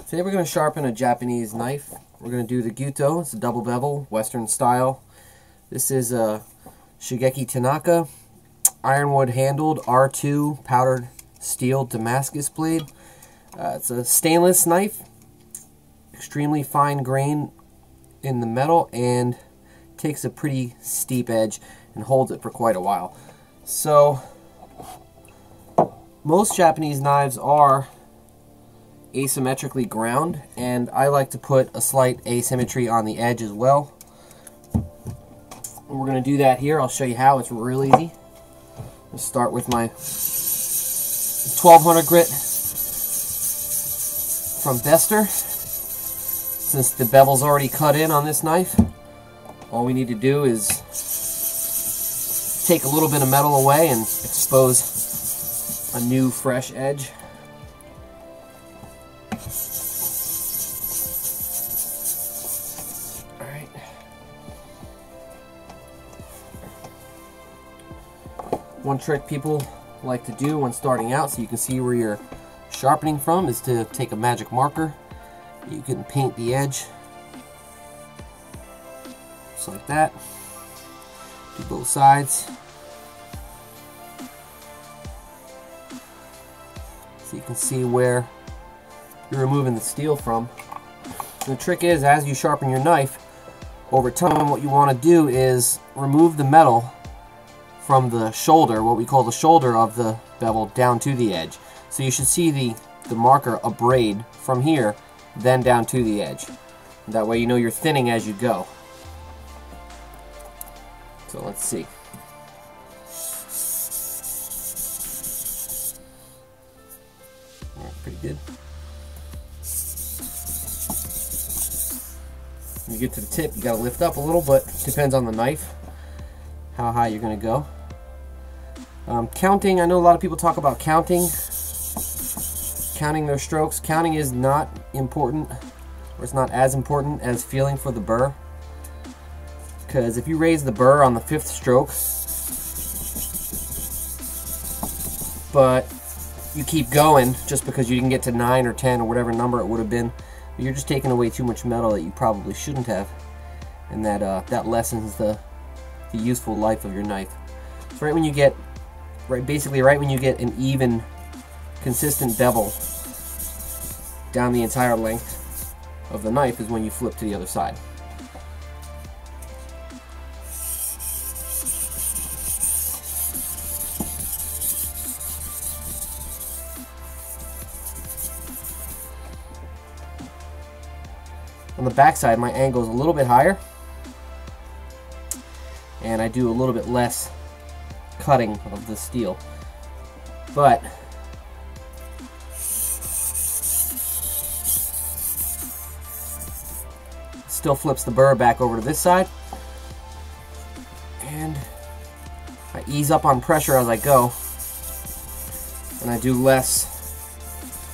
Today we're going to sharpen a Japanese knife. We're going to do the Gyuto. It's a double bevel, Western style. This is a Shigeki Tanaka ironwood handled R2 powdered steel Damascus blade. It's a stainless knife, extremely fine grain in the metal, and takes a pretty steep edge and holds it for quite a while. So most Japanese knives are asymmetrically ground, and I like to put a slight asymmetry on the edge as well. And we're going to do that here. I'll show you how. It's real easy. Let's start with my 1200 grit from Bester. Since the bevel's already cut in on this knife, all we need to do is take a little bit of metal away and expose a new fresh edge. Alright. One trick people like to do when starting out, so you can see where you're sharpening from, is to take a magic marker. You can paint the edge just like that. Do both sides. So you can see where you're removing the steel from. And the trick is, as you sharpen your knife, over time what you want to do is remove the metal from the shoulder, what we call the shoulder of the bevel, down to the edge. So you should see the marker abrade from here, then down to the edge. That way you know you're thinning as you go. So let's see. Pretty good. When you get to the tip, you got to lift up a little, but it depends on the knife how high you're going to go. Counting, I know a lot of people talk about counting their strokes. Counting is not important, or it's not as important as feeling for the burr, because if you raise the burr on the 5th stroke but you keep going just because you didn't get to 9 or 10 or whatever number it would have been, you're just taking away too much metal that you probably shouldn't have, and that lessens the useful life of your knife. So right when you get basically right when you get an even, consistent bevel down the entire length of the knife is when you flip to the other side. On the back side, my angle is a little bit higher, and I do a little bit less cutting of the steel, but still flips the burr back over to this side, and I ease up on pressure as I go, and I do less.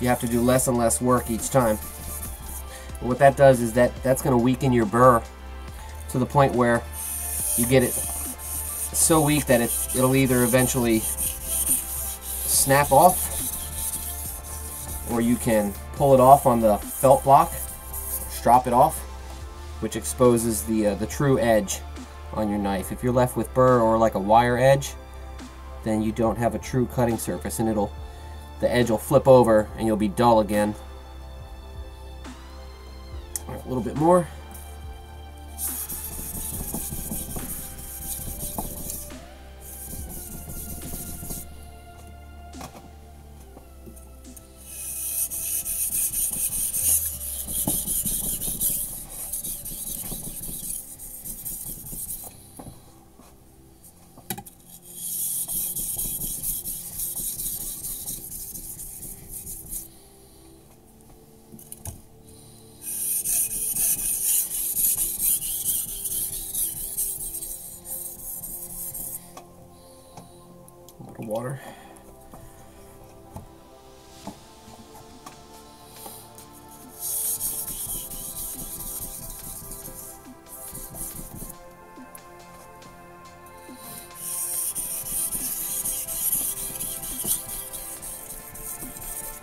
You have to do less and less work each time. And what that does is that's going to weaken your burr to the point where you get it so weak that it'll either eventually snap off, or you can pull it off on the felt block, strop it off, which exposes the true edge on your knife. If you're left with burr or like a wire edge, then you don't have a true cutting surface, and the edge will flip over and you'll be dull again. All right, a little bit more. Water.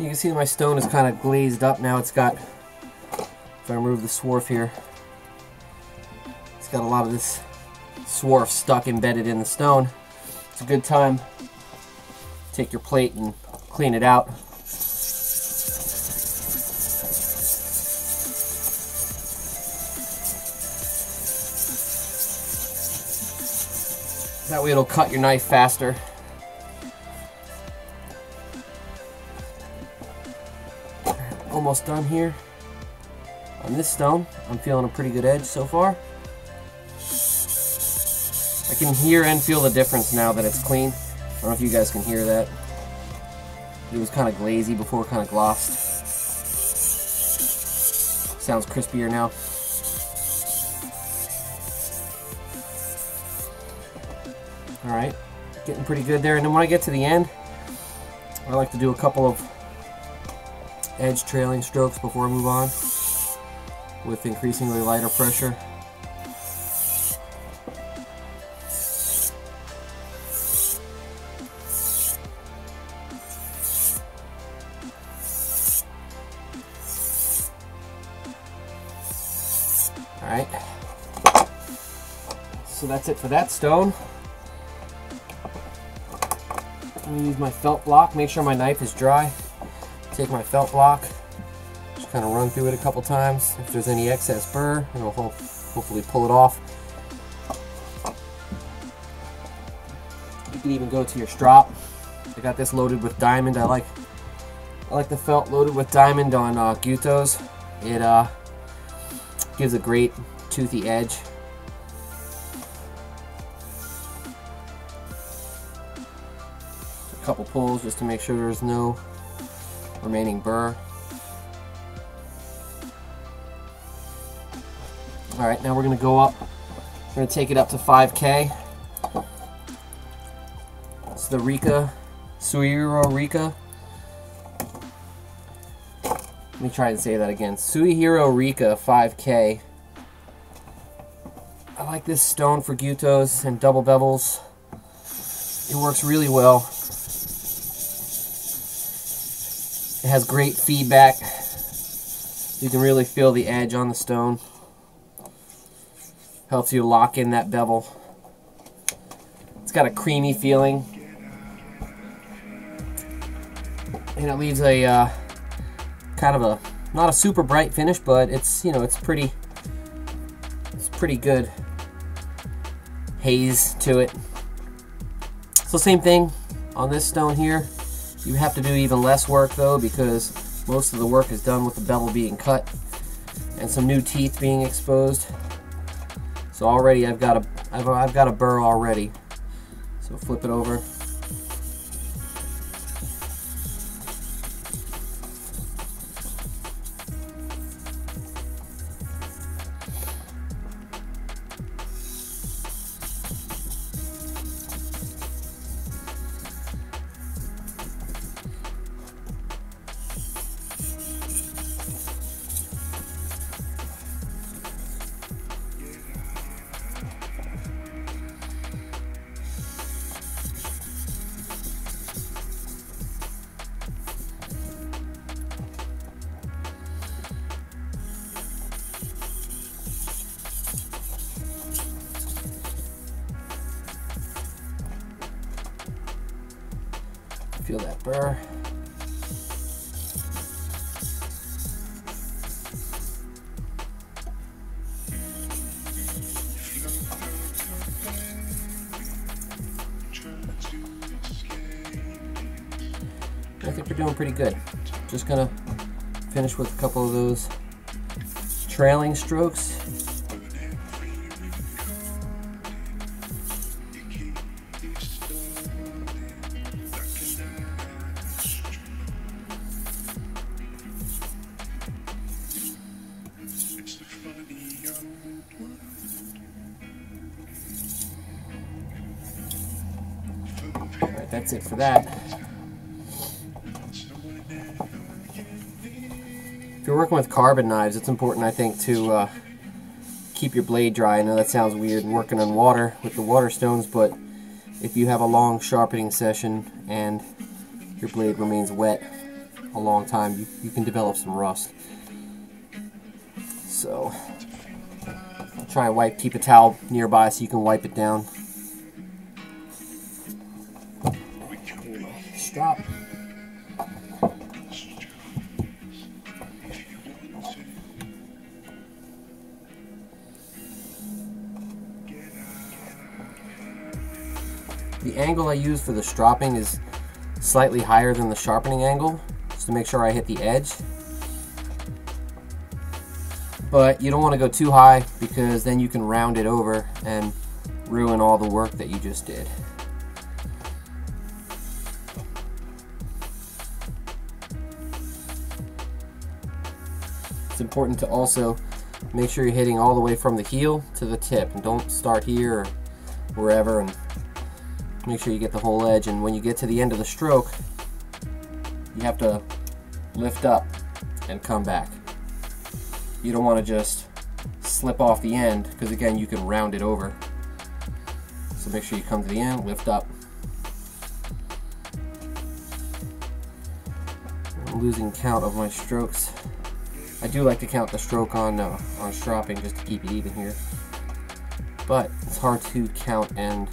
You can see my stone is kind of glazed up now. It's got I remove the swarf here, it's got a lot of this swarf stuck embedded in the stone. It's a good time to take your plate and clean it out. That way it'll cut your knife faster. Almost done here. On this stone, I'm feeling a pretty good edge so far. I can hear and feel the difference now that it's clean. I don't know if you guys can hear that. It was kind of glazy before, kind of glossed. Sounds crispier now. Alright, getting pretty good there. And then when I get to the end, I like to do a couple of edge trailing strokes before I move on with increasingly lighter pressure. Alright, so that's it for that stone. I'm going to use my felt block, make sure my knife is dry. Take my felt block, just kind of run through it a couple times. If there's any excess burr, it'll hopefully pull it off. You can even go to your strop. I got this loaded with diamond. I like the felt loaded with diamond on Gyutos. It gives a great toothy edge. A couple pulls just to make sure there's no remaining burr. Alright, now we're going to go up. We're going to take it up to 5K. It's the Rika, Suihiro Rika. Let me try and say that again. Suihiro Rika 5K. I like this stone for Gyutos and double bevels. It works really well. It has great feedback. You can really feel the edge on the stone. Helps you lock in that bevel. It's got a creamy feeling. And it leaves a kind of a, not a super bright finish, but it's, you know, it's pretty good haze to it. So same thing on this stone here. You have to do even less work though, because most of the work is done with the bevel being cut and some new teeth being exposed. So already I've got a burr already. So flip it over. Feel that burr. I think we're doing pretty good. Just gonna finish with a couple of those trailing strokes. Alright, that's it for that. If you're working with carbon knives, it's important, I think, to keep your blade dry. I know that sounds weird working on water with the water stones, but if you have a long sharpening session and your blade remains wet a long time, you can develop some rust. So try and keep a towel nearby so you can wipe it down. Strap. The angle I use for the stropping is slightly higher than the sharpening angle, just to make sure I hit the edge. But you don't want to go too high because then you can round it over and ruin all the work that you just did. It's important to also make sure you're hitting all the way from the heel to the tip, and don't start here or wherever, and make sure you get the whole edge. And when you get to the end of the stroke, you have to lift up and come back. You don't want to just slip off the end, because again you can round it over. So make sure you come to the end, lift up. I'm losing count of my strokes. I do like to count the stroke on stropping just to keep it even here, but it's hard to count and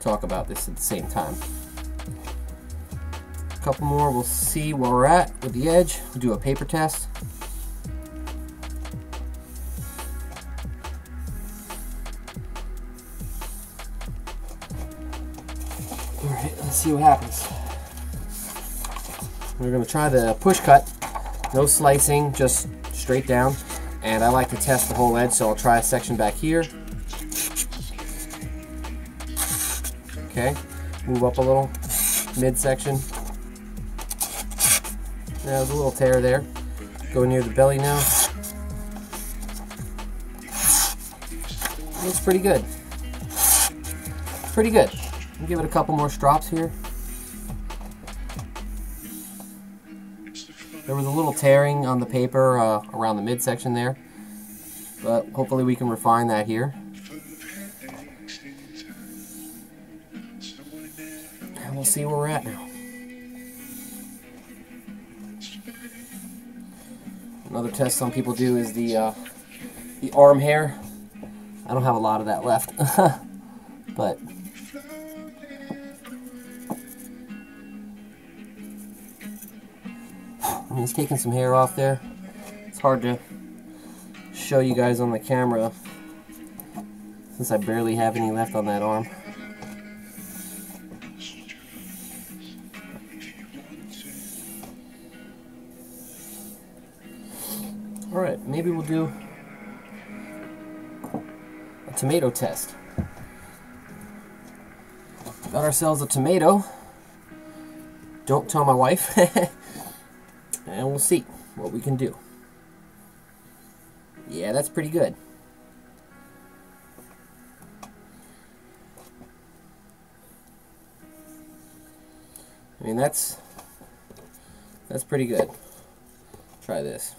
talk about this at the same time. A couple more, we'll see where we're at with the edge. We'll do a paper test. Alright, let's see what happens. We're going to try the push cut. No slicing, just straight down. And I like to test the whole edge, so I'll try a section back here. Okay, move up a little, midsection. There's a little tear there. Go near the belly now. Looks pretty good. Pretty good. I'll give it a couple more strops here. There was a little tearing on the paper around the midsection there, but hopefully we can refine that here. And we'll see where we're at now. Another test some people do is the arm hair. I don't have a lot of that left, but he's taking some hair off there. It's hard to show you guys on the camera since I barely have any left on that arm. Alright, maybe we'll do a tomato test. Got ourselves a tomato. Don't tell my wife. And we'll see what we can do. Yeah, that's pretty good. I mean, that's pretty good. Try this.